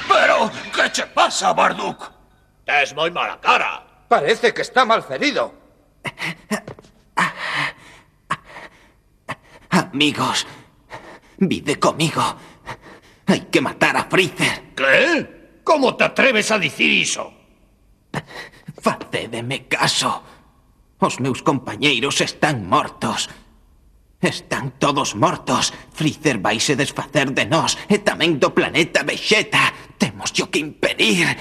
Pero, ¿qué te pasa, Barduk? Es muy mala cara. Parece que está malferido. Amigos, vide conmigo. Hay que matar a Freezer. ¿Qué? ¿Cómo te atreves a decir iso? Facédeme caso. Os meus compañeiros están mortos. Están todos mortos. Freezer vaise desfacer de nós e tamén do planeta Vegeta. Temos yo que impedir.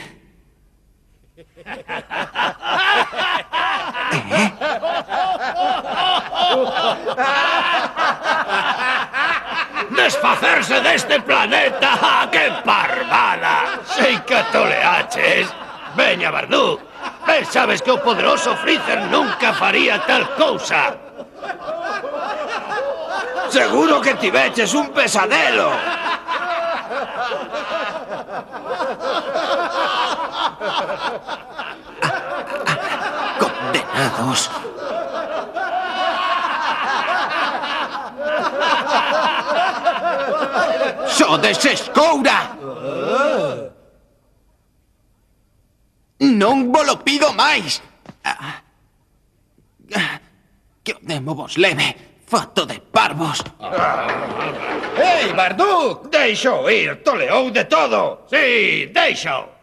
¡Desfacerse deste planeta! ¡Qué parvada! ¡Sei que toleaches! Veña, Barduk. Ben sabes que o poderoso Freezer nunca faría tal cousa. Seguro que tiveches un pesadelo. Condenados. Sodes escoura. Non volo pido máis. Que o demo vos leve, fato de parvos. ¡Ei, Barduk! Deixo ir, toleou de todo. Sí, deixo.